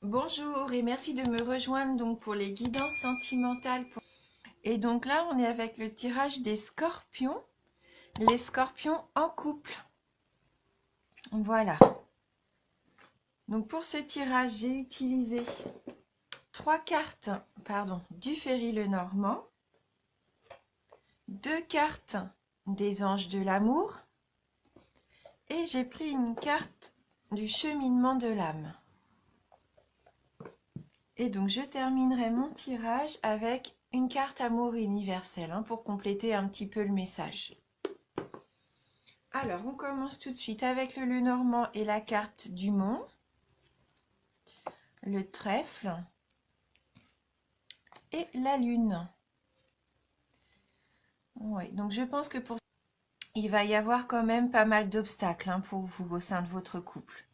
Bonjour et merci de me rejoindre donc pour les guidances sentimentales. Et donc là, on est avec le tirage des scorpions, les scorpions en couple. Voilà. Donc pour ce tirage, j'ai utilisé trois cartes, du Ferry Lenormand, deux cartes des anges de l'amour et j'ai pris une carte du cheminement de l'âme. Et donc je terminerai mon tirage avec une carte amour universel pour compléter un petit peu le message. Alors on commence tout de suite avec le Lenormand et la carte du Mont, le trèfle et la lune. Oui, donc je pense que il va y avoir quand même pas mal d'obstacles pour vous au sein de votre couple.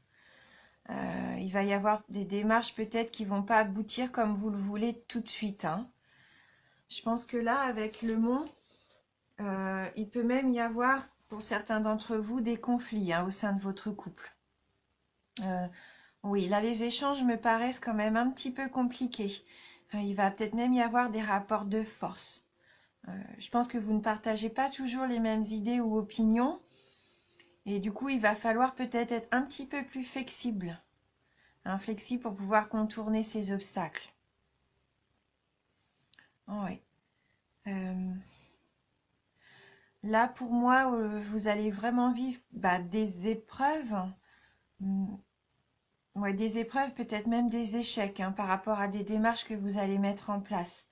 Il va y avoir des démarches peut-être qui vont pas aboutir comme vous le voulez tout de suite. Je pense que là, avec le Mont, il peut même y avoir, pour certains d'entre vous, des conflits au sein de votre couple. Oui, là, les échanges me paraissent quand même un petit peu compliqués. Il va peut-être même y avoir des rapports de force. Je pense que vous ne partagez pas toujours les mêmes idées ou opinions. Et du coup, il va falloir peut-être être un petit peu plus flexible. Flexible pour pouvoir contourner ces obstacles. Oui. Là, pour moi, vous allez vraiment vivre des épreuves. Ouais, des épreuves, peut-être même des échecs par rapport à des démarches que vous allez mettre en place.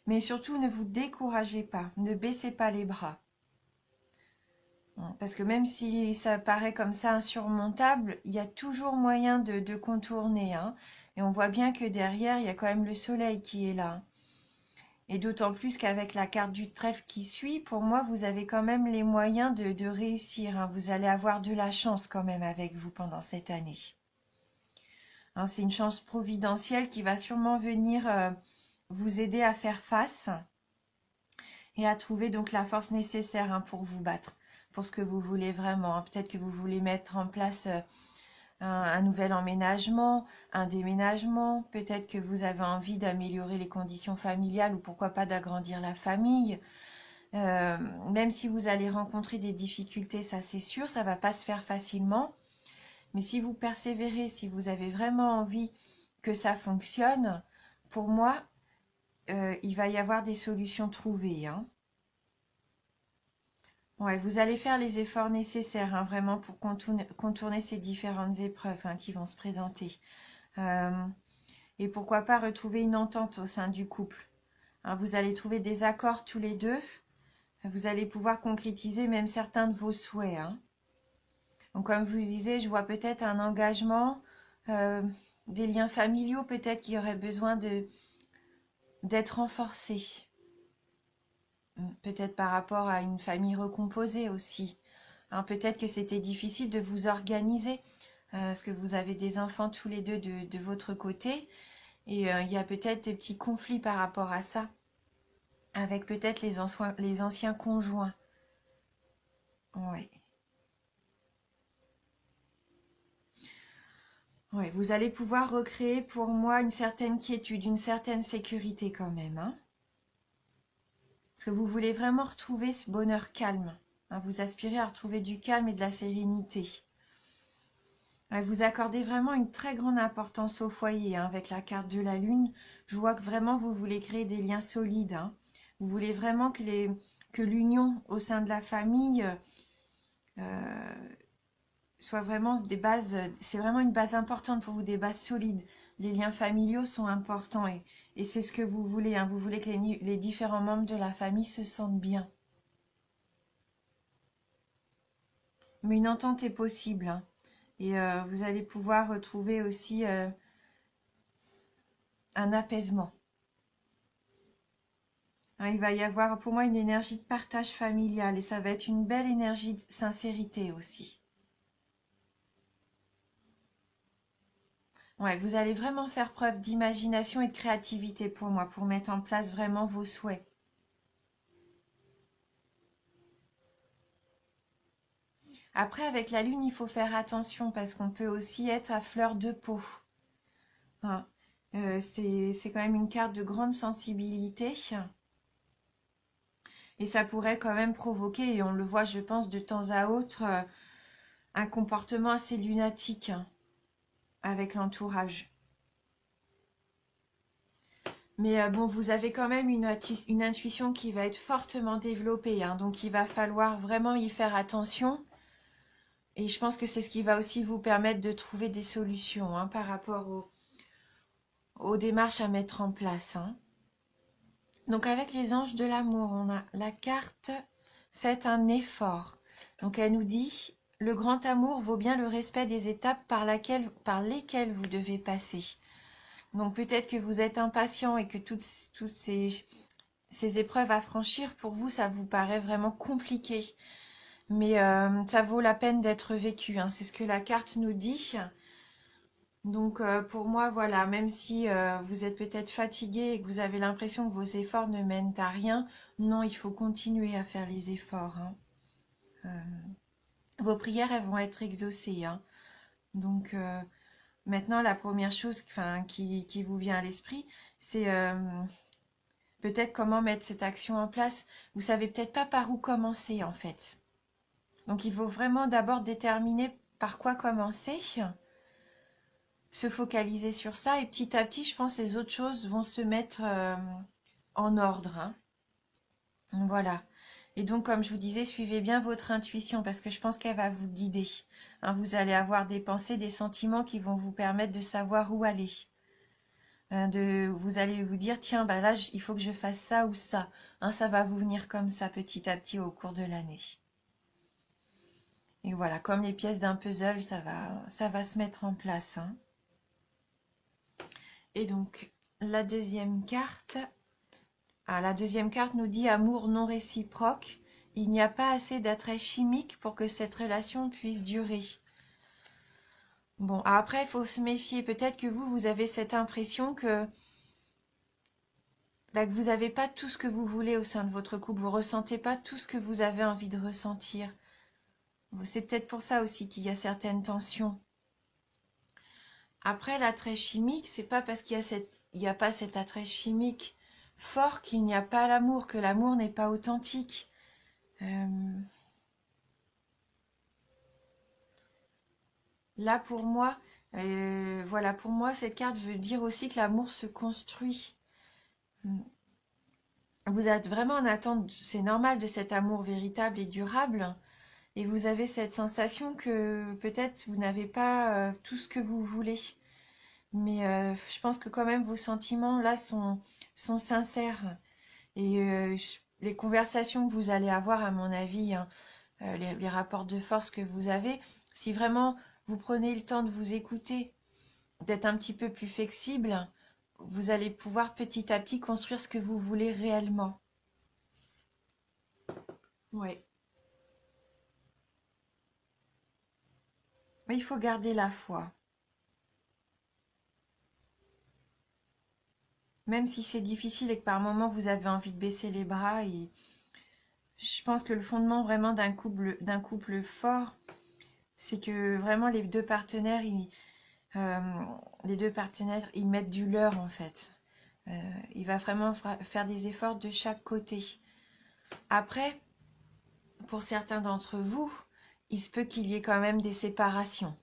Mais surtout, ne vous découragez pas, ne baissez pas les bras. Parce que même si ça paraît comme ça insurmontable, il y a toujours moyen de contourner. Et on voit bien que derrière, il y a quand même le soleil qui est là. Et d'autant plus qu'avec la carte du trèfle qui suit, pour moi, vous avez quand même les moyens de réussir. Vous allez avoir de la chance quand même avec vous pendant cette année. C'est une chance providentielle qui va sûrement venir vous aider à faire face et à trouver donc la force nécessaire pour vous battre, pour ce que vous voulez vraiment. Peut-être que vous voulez mettre en place un nouvel emménagement, un déménagement. Peut-être que vous avez envie d'améliorer les conditions familiales ou pourquoi pas d'agrandir la famille. Même si vous allez rencontrer des difficultés, ça c'est sûr, ça va pas se faire facilement. Mais si vous persévérez, si vous avez vraiment envie que ça fonctionne, pour moi, il va y avoir des solutions trouvées. Ouais, vous allez faire les efforts nécessaires vraiment pour contourner ces différentes épreuves qui vont se présenter. Et pourquoi pas retrouver une entente au sein du couple. Vous allez trouver des accords tous les deux. Vous allez pouvoir concrétiser même certains de vos souhaits. Donc, comme je vous disais, je vois peut-être un engagement, des liens familiaux peut-être qui auraient besoin d'être renforcés. Peut-être par rapport à une famille recomposée aussi. Peut-être que c'était difficile de vous organiser parce que vous avez des enfants tous les deux de votre côté et il y a peut-être des petits conflits par rapport à ça avec peut-être les anciens conjoints. Ouais. Ouais, vous allez pouvoir recréer pour moi une certaine quiétude, une certaine sécurité quand même. Parce que vous voulez vraiment retrouver ce bonheur calme. Vous aspirez à retrouver du calme et de la sérénité. Vous accordez vraiment une très grande importance au foyer avec la carte de la lune. Je vois que vraiment vous voulez créer des liens solides. Vous voulez vraiment que l'union au sein de la famille soit vraiment des bases. C'est vraiment une base importante pour vous, des bases solides. Les liens familiaux sont importants et c'est ce que vous voulez. Vous voulez que les différents membres de la famille se sentent bien. Mais une entente est possible. Et vous allez pouvoir retrouver aussi un apaisement. Il va y avoir pour moi une énergie de partage familial et ça va être une belle énergie de sincérité aussi. Ouais, vous allez vraiment faire preuve d'imagination et de créativité pour moi, pour mettre en place vraiment vos souhaits. Après, avec la lune, il faut faire attention parce qu'on peut aussi être à fleur de peau. Hein. C'est quand même une carte de grande sensibilité. Et ça pourrait quand même provoquer, et on le voit, je pense, de temps à autre, un comportement assez lunatique hein, avec l'entourage. Mais bon, vous avez quand même une intuition qui va être fortement développée, hein, donc il va falloir vraiment y faire attention. Et je pense que c'est ce qui va aussi vous permettre de trouver des solutions hein, par rapport aux démarches à mettre en place. Hein. Donc avec les anges de l'amour, on a la carte Faites un effort. Donc elle nous dit le grand amour vaut bien le respect des étapes par lesquelles vous devez passer. Donc peut-être que vous êtes impatient et que toutes ces épreuves à franchir, pour vous, ça vous paraît vraiment compliqué. Mais ça vaut la peine d'être vécu, hein. C'est ce que la carte nous dit. Donc pour moi, voilà, même si vous êtes peut-être fatigué et que vous avez l'impression que vos efforts ne mènent à rien, non, il faut continuer à faire les efforts. Hein. Vos prières, elles vont être exaucées. Hein. Donc maintenant, la première chose qui vous vient à l'esprit, c'est peut-être comment mettre cette action en place. Vous savez peut-être pas par où commencer en fait. Donc il faut vraiment d'abord déterminer par quoi commencer, se focaliser sur ça et petit à petit, je pense, les autres choses vont se mettre en ordre. Hein. Voilà. Et donc, comme je vous disais, suivez bien votre intuition parce que je pense qu'elle va vous guider. Hein, vous allez avoir des pensées, des sentiments qui vont vous permettre de savoir où aller. Vous allez vous dire, tiens, bah là, il faut que je fasse ça ou ça. Hein, ça va vous venir comme ça petit à petit au cours de l'année. Et voilà, comme les pièces d'un puzzle, ça va se mettre en place. Hein. Et donc, la deuxième carte. La deuxième carte nous dit amour non réciproque. Il n'y a pas assez d'attrait chimique pour que cette relation puisse durer. Bon, après, il faut se méfier. Peut-être que vous avez cette impression que vous n'avez pas tout ce que vous voulez au sein de votre couple. Vous ne ressentez pas tout ce que vous avez envie de ressentir. C'est peut-être pour ça aussi qu'il y a certaines tensions. Après, l'attrait chimique, c'est pas parce qu'il y a pas cet attrait chimique fort qu'il n'y a pas l'amour, que l'amour n'est pas authentique. Là, pour moi, voilà, pour moi, cette carte veut dire aussi que l'amour se construit. Vous êtes vraiment en attente, c'est normal, de cet amour véritable et durable. Et vous avez cette sensation que peut-être vous n'avez pas tout ce que vous voulez. Mais je pense que quand même vos sentiments là sont sincères. Et les conversations que vous allez avoir, à mon avis, hein, les rapports de force que vous avez, si vraiment vous prenez le temps de vous écouter, d'être un petit peu plus flexible, vous allez pouvoir petit à petit construire ce que vous voulez réellement. Ouais. Mais il faut garder la foi. Même si c'est difficile et que par moments vous avez envie de baisser les bras, et je pense que le fondement vraiment d'un couple fort, c'est que vraiment euh, les deux partenaires, ils mettent du leur en fait. Il va vraiment faire des efforts de chaque côté. Après, pour certains d'entre vous, il se peut qu'il y ait quand même des séparations,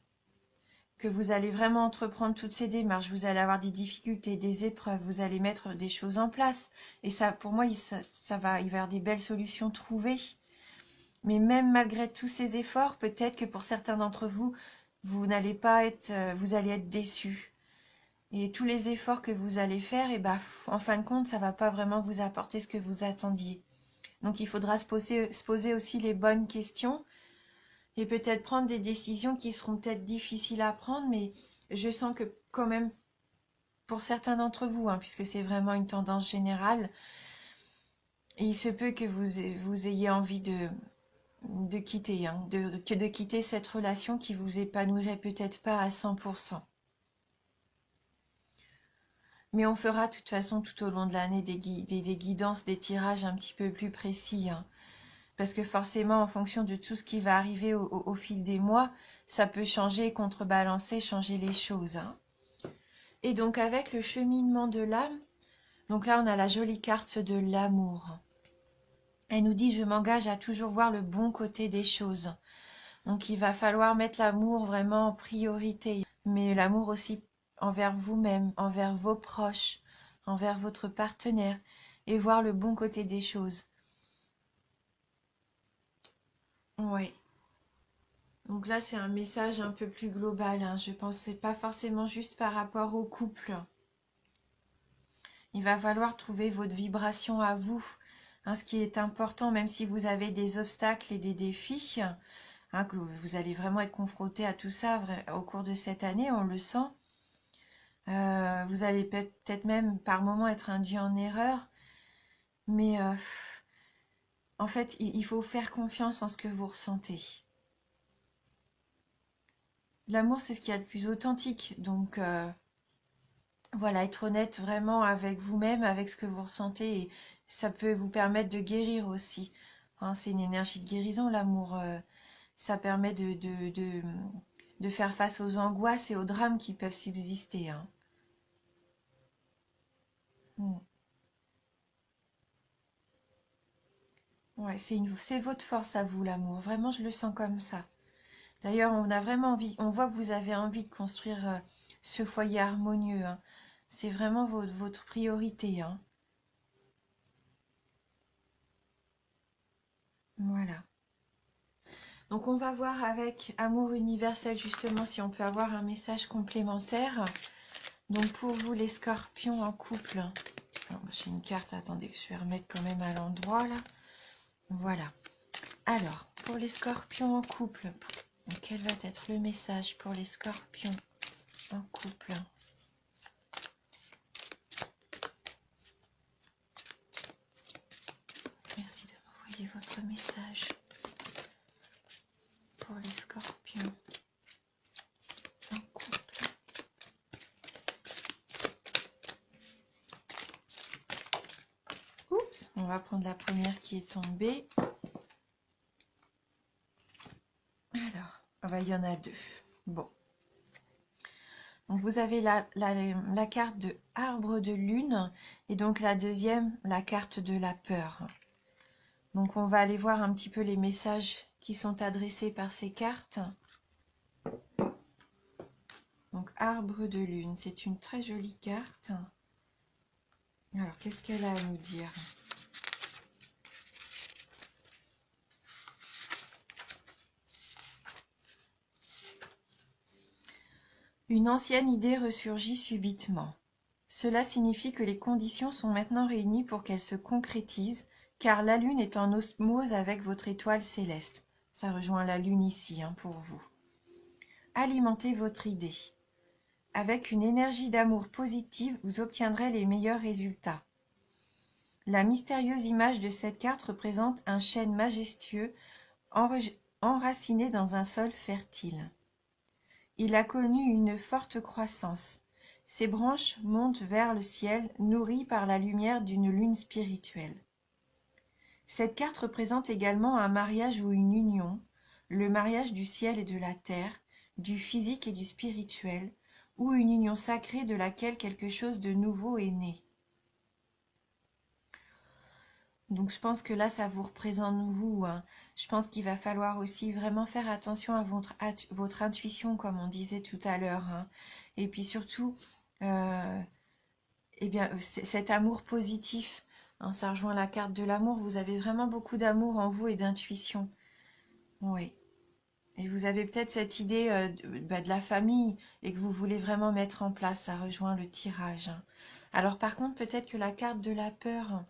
que vous allez vraiment entreprendre toutes ces démarches, vous allez avoir des difficultés, des épreuves, vous allez mettre des choses en place. Et ça, pour moi, il va y avoir des belles solutions trouvées. Mais même malgré tous ces efforts, peut-être que pour certains d'entre vous, vous allez être déçus. Et tous les efforts que vous allez faire, et bah, en fin de compte, ça va pas vraiment vous apporter ce que vous attendiez. Donc il faudra se poser aussi les bonnes questions et peut-être prendre des décisions qui seront peut-être difficiles à prendre, mais je sens que quand même, pour certains d'entre vous, hein, puisque c'est vraiment une tendance générale, il se peut que vous ayez envie de quitter, hein, de quitter cette relation qui vous épanouirait peut-être pas à 100%. Mais on fera de toute façon tout au long de l'année des guidances, des tirages un petit peu plus précis. Hein. Parce que forcément, en fonction de tout ce qui va arriver au fil des mois, ça peut changer, contrebalancer, changer les choses, hein. Et donc avec le cheminement de l'âme, donc là on a la jolie carte de l'amour. Elle nous dit je m'engage à toujours voir le bon côté des choses. Donc il va falloir mettre l'amour vraiment en priorité, mais l'amour aussi envers vous-même, envers vos proches, envers votre partenaire, et voir le bon côté des choses. Oui. Donc là, c'est un message un peu plus global, hein. Je pense que c'est pas forcément juste par rapport au couple. Il va falloir trouver votre vibration à vous, hein, ce qui est important, même si vous avez des obstacles et des défis, hein, que vous allez vraiment être confronté à tout ça au cours de cette année, on le sent. Vous allez peut-être même par moments être induit en erreur, mais en fait, il faut faire confiance en ce que vous ressentez. L'amour, c'est ce qu'il y a de plus authentique, donc voilà, être honnête vraiment avec vous-même, avec ce que vous ressentez, et ça peut vous permettre de guérir aussi, hein. C'est une énergie de guérison, l'amour. Ça permet de faire face aux angoisses et aux drames qui peuvent subsister, hein. Mm. Ouais, c'est votre force à vous, l'amour. Vraiment, je le sens comme ça. D'ailleurs, on a vraiment envie, on voit que vous avez envie de construire ce foyer harmonieux, hein. C'est vraiment votre priorité, hein. Voilà. Donc, on va voir avec Amour universel, justement, si on peut avoir un message complémentaire. Donc, pour vous, les scorpions en couple. J'ai une carte, attendez, que je vais remettre quand même à l'endroit, là. Voilà. Alors, pour les scorpions en couple, quel va être le message pour les scorpions en couple? Merci de m'envoyer votre message pour les scorpions en couple. Oups, on va prendre la première qui est tombée. Alors, il y en a deux. Bon. Donc vous avez la carte de arbre de lune et donc la deuxième, la carte de la peur. Donc on va aller voir un petit peu les messages qui sont adressés par ces cartes. Donc arbre de lune, c'est une très jolie carte. Alors qu'est-ce qu'elle a à nous dire? Une ancienne idée ressurgit subitement. Cela signifie que les conditions sont maintenant réunies pour qu'elle se concrétise, car la Lune est en osmose avec votre étoile céleste. Ça rejoint la Lune ici, hein, pour vous. Alimentez votre idée. Avec une énergie d'amour positive, vous obtiendrez les meilleurs résultats. La mystérieuse image de cette carte représente un chêne majestueux enraciné dans un sol fertile. Il a connu une forte croissance. Ses branches montent vers le ciel, nourries par la lumière d'une lune spirituelle. Cette carte représente également un mariage ou une union, le mariage du ciel et de la terre, du physique et du spirituel, ou une union sacrée de laquelle quelque chose de nouveau est né. Donc je pense que là, ça vous représente vous, hein. Je pense qu'il va falloir aussi vraiment faire attention à votre intuition, comme on disait tout à l'heure, hein. Et puis surtout, eh bien, cet amour positif, hein, ça rejoint la carte de l'amour. Vous avez vraiment beaucoup d'amour en vous et d'intuition. Oui. Et vous avez peut-être cette idée de la famille et que vous voulez vraiment mettre en place. Ça rejoint le tirage, hein. Alors par contre, peut-être que la carte de la peur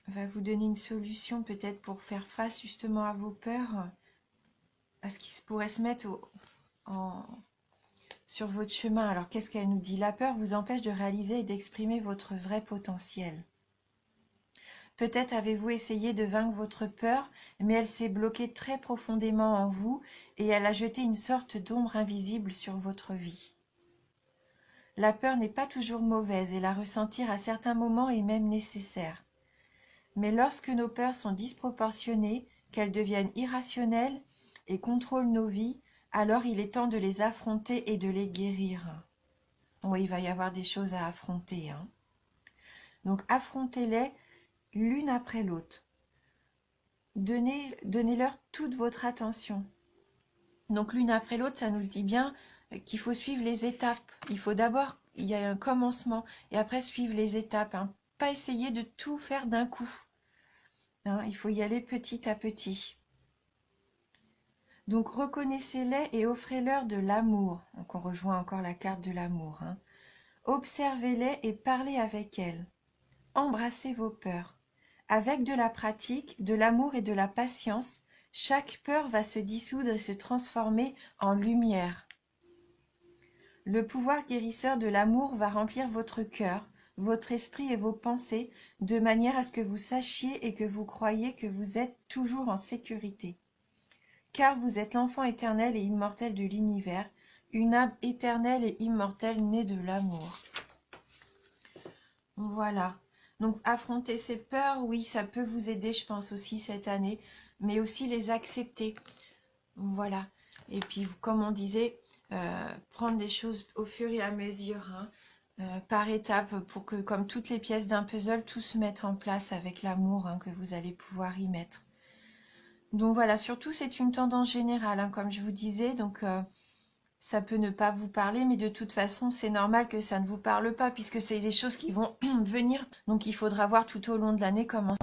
va vous donner une solution peut-être pour faire face justement à vos peurs, à ce qui pourrait se mettre sur votre chemin. Alors qu'est-ce qu'elle nous dit? La peur vous empêche de réaliser et d'exprimer votre vrai potentiel. Peut-être avez-vous essayé de vaincre votre peur, mais elle s'est bloquée très profondément en vous et elle a jeté une sorte d'ombre invisible sur votre vie. La peur n'est pas toujours mauvaise et la ressentir à certains moments est même nécessaire. Mais lorsque nos peurs sont disproportionnées, qu'elles deviennent irrationnelles et contrôlent nos vies, alors il est temps de les affronter et de les guérir. Oui, il va y avoir des choses à affronter, hein. Donc affrontez-les l'une après l'autre. Donnez-leur toute votre attention. Donc l'une après l'autre, ça nous dit bien qu'il faut suivre les étapes. Il faut d'abord, il y a un commencement et après suivre les étapes, hein. Pas essayer de tout faire d'un coup, hein. Il faut y aller petit à petit. Donc reconnaissez-les et offrez-leur de l'amour. Donc on rejoint encore la carte de l'amour, hein. Observez-les et parlez avec elles. Embrassez vos peurs. Avec de la pratique, de l'amour et de la patience, chaque peur va se dissoudre et se transformer en lumière. Le pouvoir guérisseur de l'amour va remplir votre cœur, votre esprit et vos pensées, de manière à ce que vous sachiez et que vous croyiez que vous êtes toujours en sécurité. Car vous êtes l'enfant éternel et immortel de l'univers, une âme éternelle et immortelle née de l'amour. Voilà. Donc affronter ces peurs, oui, ça peut vous aider, je pense aussi cette année, mais aussi les accepter. Voilà. Et puis, comme on disait, prendre des choses au fur et à mesure, hein, par étapes, pour que, comme toutes les pièces d'un puzzle, tout se mette en place avec l'amour, hein, que vous allez pouvoir y mettre. Donc voilà, surtout c'est une tendance générale, hein, comme je vous disais, donc ça peut ne pas vous parler, mais de toute façon, c'est normal que ça ne vous parle pas, puisque c'est des choses qui vont venir. Donc il faudra voir tout au long de l'année comment